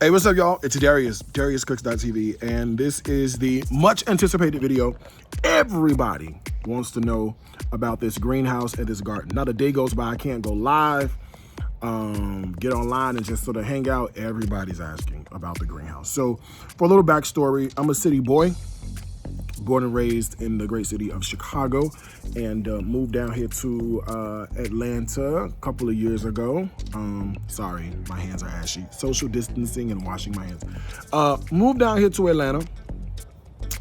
Hey, what's up, y'all? It's Darius, DariusCooks.tv, and this is the much anticipated video. Everybody wants to know about this greenhouse and this garden. Not a day goes by I can't go live, get online and just sort of hang out. Everybody's asking about the greenhouse. So for a little backstory, I'm a city boy, born and raised in the great city of Chicago, and moved down here to Atlanta a couple of years ago. Sorry, my hands are ashy. Social distancing and washing my hands. Moved down here to Atlanta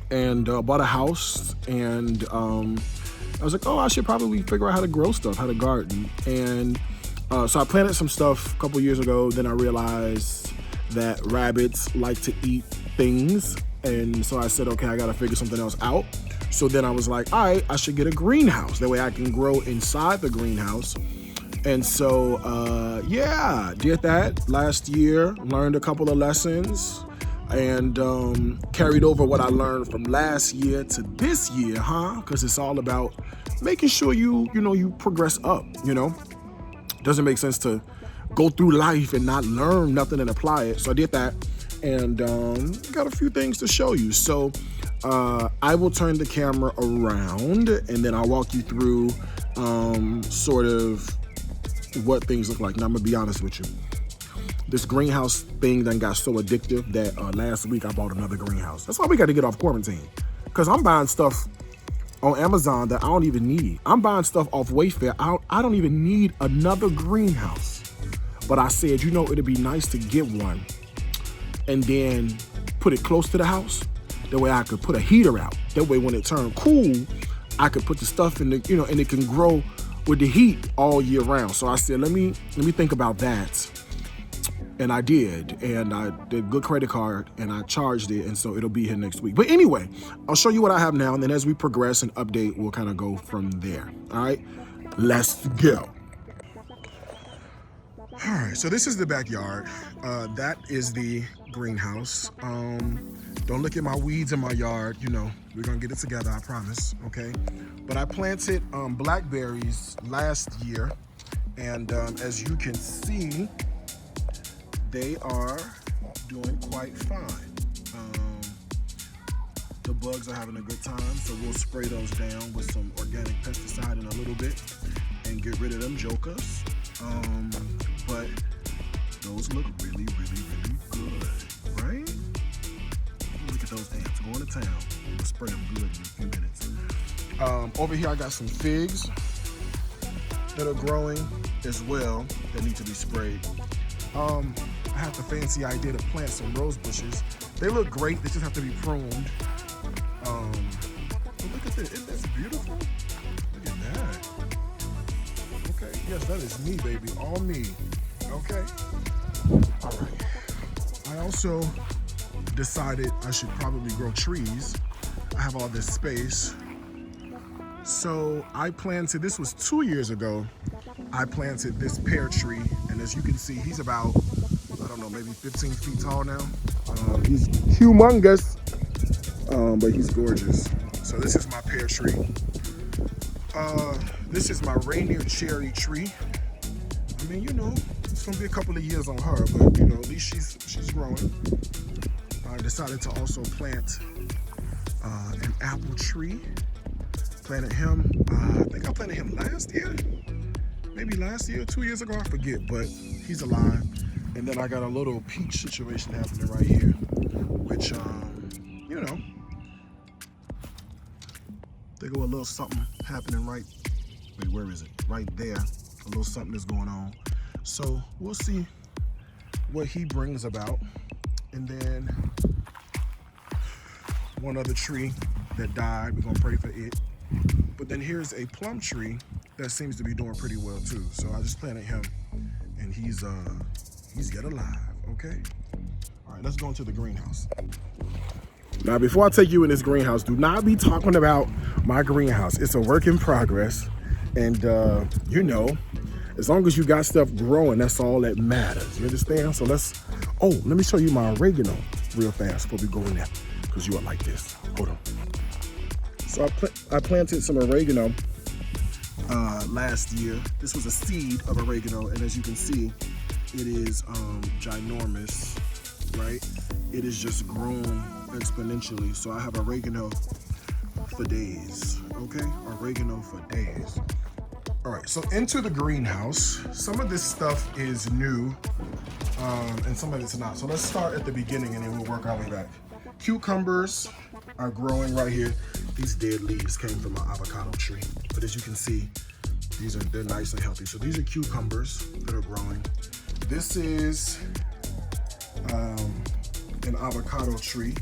and bought a house, and I was like, oh, I should probably figure out how to grow stuff, how to garden. And so I planted some stuff a couple years ago. Then I realized that rabbits like to eat things. And so I said, okay, I gotta figure something else out. So then I was like, all right, I should get a greenhouse. That way I can grow inside the greenhouse. And so, yeah, did that last year, learned a couple of lessons, and carried over what I learned from last year to this year, Because it's all about making sure you progress up, Doesn't make sense to go through life and not learn nothing and apply it. So I did that, and got a few things to show you. So I will turn the camera around, and then I'll walk you through sort of what things look like. Now I'm gonna be honest with you. This greenhouse thing done got so addictive that last week I bought another greenhouse. That's why we got to get off quarantine, because I'm buying stuff on Amazon that I don't even need. I'm buying stuff off Wayfair. I don't even need another greenhouse. But I said, it'd be nice to get one and then put it close to the house. That way I could put a heater out. That way when it turned cool, I could put the stuff in the, and it can grow with the heat all year round. So I said, let me think about that. And I did, and I did a good credit card, and I charged it, and so it'll be here next week. But anyway, I'll show you what I have now, and then as we progress and update, we'll kind of go from there. All right, let's go. All right, so this is the backyard. That is the greenhouse. Don't look at my weeds in my yard. We're gonna get it together, I promise, okay? But I planted blackberries last year, and as you can see, they are doing quite fine. The bugs are having a good time, so we'll spray those down with some organic pesticide in a little bit and get rid of them jokers. But those look really, really, really good, right? Look at those ants going to town. We'll spray them good in a few minutes. Over here I got some figs that are growing as well that need to be sprayed. I have the fancy idea to plant some rose bushes. They look great, they just have to be pruned. But look at this, isn't this beautiful? Look at that. Okay, yes, that is me, baby, all me. Okay, all right. I also decided I should probably grow trees. I have all this space. So I planted, this was 2 years ago, I planted this pear tree, and as you can see, he's about, I don't know, maybe 15 feet tall now. He's humongous, but he's gorgeous. So this is my pear tree. This is my Rainier cherry tree. I mean, it's gonna be a couple of years on her, but at least she's growing. I decided to also plant an apple tree. Planted him, I think I planted him last year. Maybe last year, 2 years ago, I forget, but he's alive. And then I got a little peach situation happening right here, which, there go a little something happening right, wait, where is it? Right there, a little something is going on. So we'll see what he brings about. And then one other tree that died, we're gonna pray for it. But then here's a plum tree that seems to be doing pretty well too. So I just planted him, and he's yet alive, okay? All right, let's go into the greenhouse. Now, before I take you in this greenhouse, do not be talking about my greenhouse. It's a work in progress, and as long as you got stuff growing, that's all that matters. You understand? So let me show you my oregano real fast before we go in there, because you are like this. Hold on. So I planted some oregano last year. This was a seed of oregano, and as you can see, it is ginormous. right? It is just grown exponentially. So I have oregano for days, okay? Oregano for days. All right, so into the greenhouse. Some of this stuff is new and some of it's not. So let's start at the beginning and then we'll work our way back. Cucumbers are growing right here. These dead leaves came from an avocado tree. But as you can see, they're nice and healthy. So these are cucumbers that are growing. This is an avocado tree.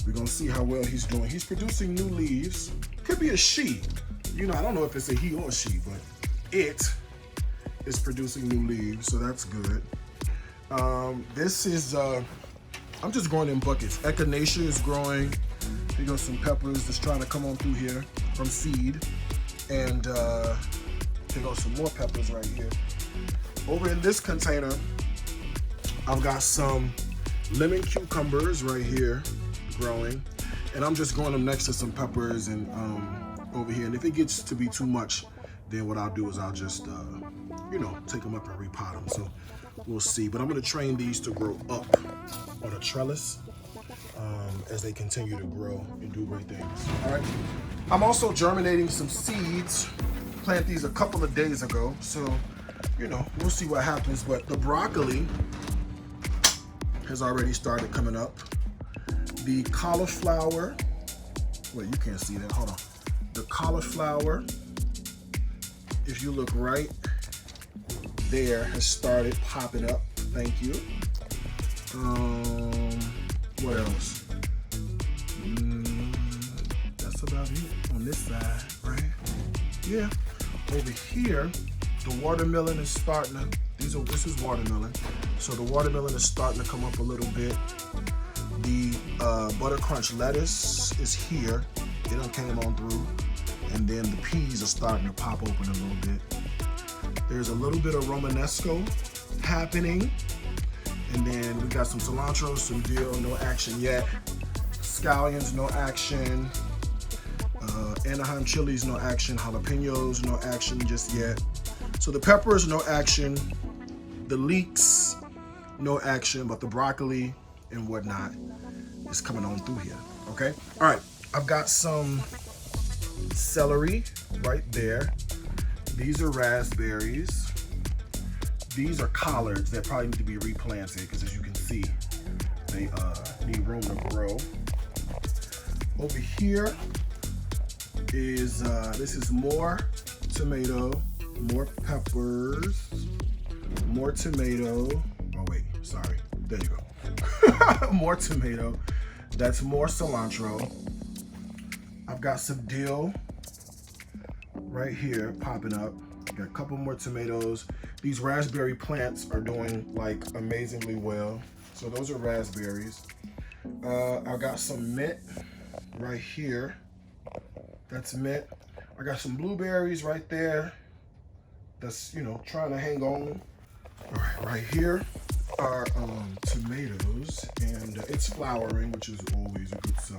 We're gonna see how well he's doing. He's producing new leaves. Could be a she. You know, I don't know if it's a he or a she, but it is producing new leaves, so that's good. This is, I'm just growing in buckets. Echinacea is growing. Here goes some peppers that's trying to come on through here from seed. And here goes some more peppers right here. Over in this container, I've got some lemon cucumbers right here growing. And I'm just growing them next to some peppers and over here. And if it gets to be too much, then what I'll do is I'll just, you know, take them up and repot them. So we'll see. But I'm gonna train these to grow up on a trellis as they continue to grow and do great things. All right. I'm also germinating some seeds. Planted these a couple of days ago. So, you know, we'll see what happens. But the broccoli has already started coming up. The cauliflower, well, you can't see that, hold on. The cauliflower, if you look right there, has started popping up. Thank you. What else? That's about it on this side, right? Yeah. Over here, the watermelon is starting to, this is watermelon. So the watermelon is starting to come up a little bit. The butter crunch lettuce is here. It done came on through. And then the peas are starting to pop open a little bit. There's a little bit of Romanesco happening. And then we got some cilantro, some dill, no action yet. Scallions, no action. Anaheim chilies, no action. Jalapenos, no action just yet. So the peppers, no action. The leeks, no action, but the broccoli and whatnot is coming on through here, okay? All right, I've got some celery right there. These are raspberries. These are collards that probably need to be replanted because as you can see, they need room to grow. Over here is, this is more tomato, more peppers, more tomato. Oh wait, sorry, there you go. More tomato. That's more cilantro. I've got some dill right here popping up. Got a couple more tomatoes. These raspberry plants are doing like amazingly well. So those are raspberries. I got some mint right here. That's mint. I got some blueberries right there. That's, you know, trying to hang on. All right, right here are tomatoes, and it's flowering, which is always a good sign.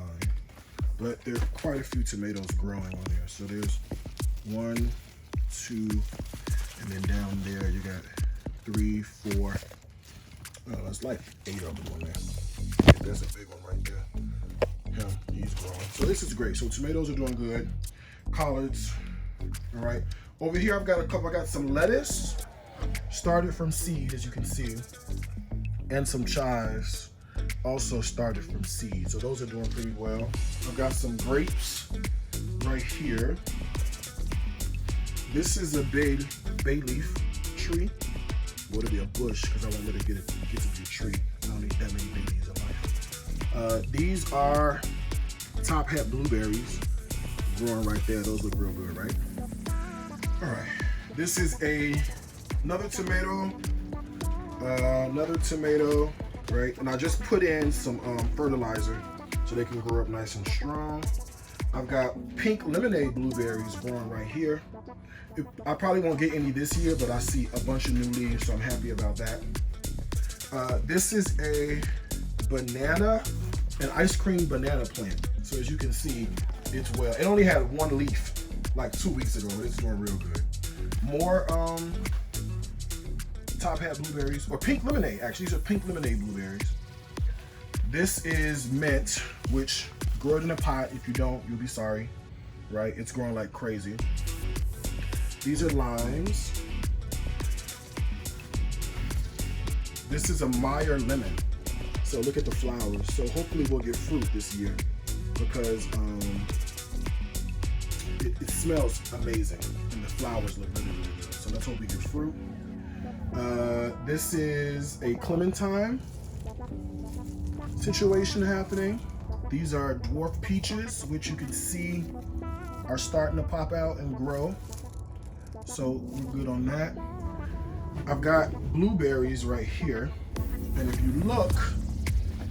But there are quite a few tomatoes growing on there. So there's 1, 2, and then down there you got 3, 4. It's like 8 of them on there. Yeah, there's a big one right there. Yeah, he's growing. So this is great. So tomatoes are doing good. Collards, all right. Over here I've got a couple. I got some lettuce, started from seed, as you can see, and some chives also started from seed. So those are doing pretty well. I've got some grapes right here. This is a bay leaf tree. Well, it'll be a bush because I won't let it get to be a tree. I don't need that many babies in life. These are top hat blueberries growing right there. Those look real good, right? All right. This is another tomato, right? And I just put in some fertilizer so they can grow up nice and strong. I've got pink lemonade blueberries growing right here. I probably won't get any this year, but I see a bunch of new leaves, so I'm happy about that. This is a banana, an ice cream banana plant. So as you can see, it's well. It only had one leaf like 2 weeks ago, but it's doing real good. More top hat blueberries, or pink lemonade, actually. These are pink lemonade blueberries. This is mint, which grow it in a pot. If you don't, you'll be sorry, right? It's growing like crazy. These are limes. This is a Meyer lemon. So look at the flowers. So hopefully we'll get fruit this year because it smells amazing and the flowers look really, really good. So let's hope we get fruit. This is a clementine situation happening. These are dwarf peaches, which you can see are starting to pop out and grow. So we're good on that. I've got blueberries right here. And if you look,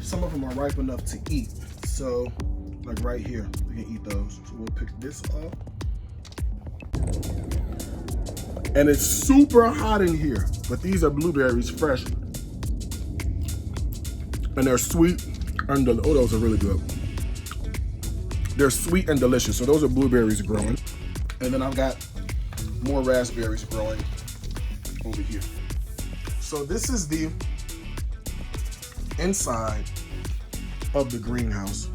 some of them are ripe enough to eat. So like right here, we can eat those. So we'll pick this up. And it's super hot in here, but these are blueberries fresh. And they're sweet and oh, those are really good. They're sweet and delicious. So those are blueberries growing. And then I've got more raspberries growing over here. So this is the inside of the greenhouse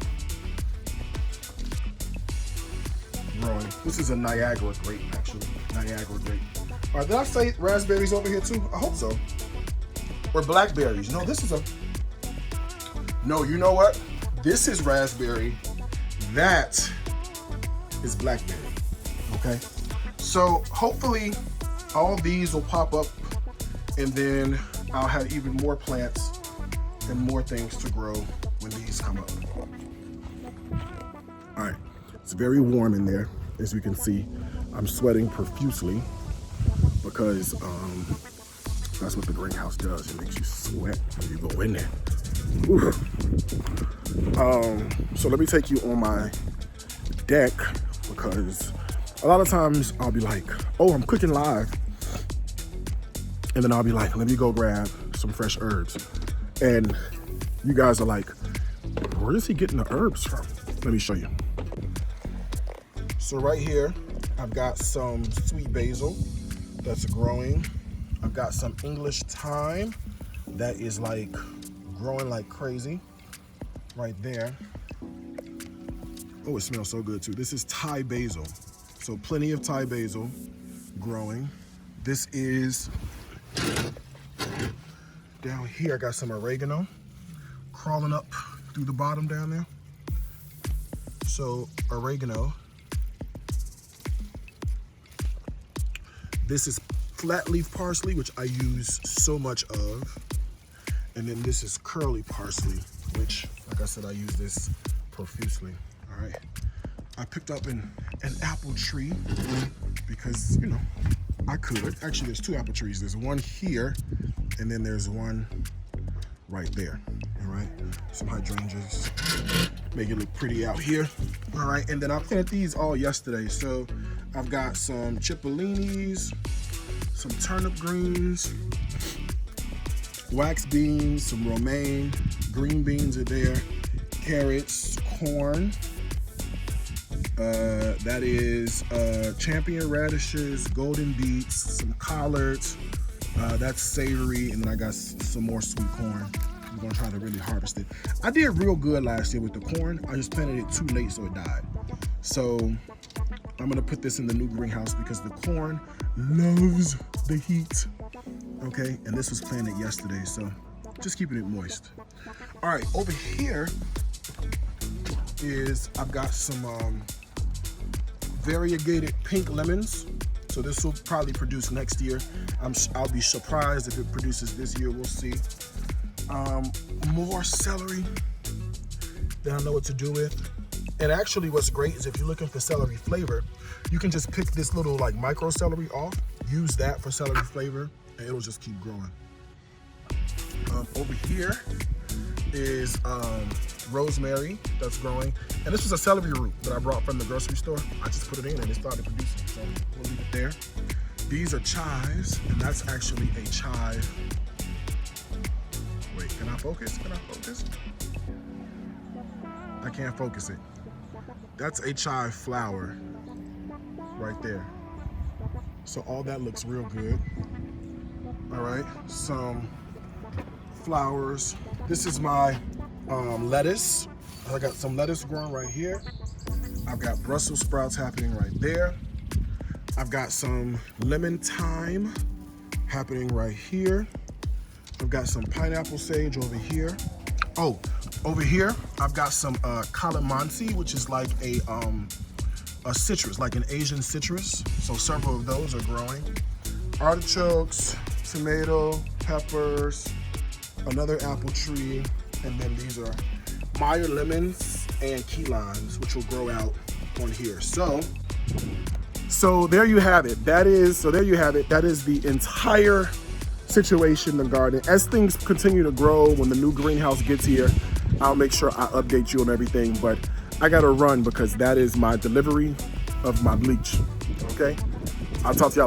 growing. This is a Niagara grape, actually. Niagara grape. All right, did I say raspberries over here too? I hope so. Or blackberries. No, this is a... No, you know what? This is raspberry. That is blackberry. Okay? So hopefully all these will pop up and then I'll have even more plants and more things to grow when these come up. All right, it's very warm in there. As you can see, I'm sweating profusely because that's what the greenhouse does. It makes you sweat when you go in there. So let me take you on my deck because a lot of times I'll be like, oh, I'm cooking live. And then I'll be like, let me go grab some fresh herbs. And you guys are like, where is he getting the herbs from? Let me show you. So right here, I've got some sweet basil that's growing. I've got some English thyme that is like growing like crazy right there. Oh, it smells so good too. This is Thai basil. So plenty of Thai basil growing. This is, down here, I got some oregano crawling up through the bottom down there. So oregano. This is flat leaf parsley, which I use so much of. And then this is curly parsley, which, like I said, I use this profusely. All right. I picked up an apple tree because, you know, I could. Actually, there's two apple trees. There's one here, and then there's one right there. All right. Some hydrangeas. Make it look pretty out here. All right. And then I planted these all yesterday. So I've got some cipollinis, some turnip greens, wax beans, some romaine, green beans are there, carrots, corn. That is champion radishes, golden beets, some collards. That's savory, and then I got some more sweet corn. I'm gonna try to really harvest it. I did real good last year with the corn. I just planted it too late, so it died. So I'm gonna put this in the new greenhouse because the corn loves the heat. Okay, and this was planted yesterday, so just keeping it moist. All right, over here is I've got some variegated pink lemons. So this will probably produce next year. I'll be surprised if it produces this year, we'll see. More celery that I know what to do with. And actually what's great is if you're looking for celery flavor, you can just pick this little like micro celery off, use that for celery flavor, and it'll just keep growing. Over here is rosemary that's growing. And this was a celery root that I brought from the grocery store. I just put it in and it started producing, so we'll leave it there. These are chives, and that's actually a chive. Wait, can I focus? Can I focus? I can't focus it. That's a chive flower right there. So all that looks real good. All right, some flowers. This is my lettuce. I got some lettuce growing right here. I've got Brussels sprouts happening right there. I've got some lemon thyme happening right here. I've got some pineapple sage over here. Oh, over here, I've got some calamansi, which is like a citrus, like an Asian citrus. So several of those are growing. Artichokes, tomato, peppers, another apple tree, and then these are Meyer lemons and key limes, which will grow out on here. So there you have it. That is the entire situation in the garden. As things continue to grow, when the new greenhouse gets here, I'll make sure I update you on everything, but I gotta run because that is my delivery of my bleach, okay? I'll talk to y'all later.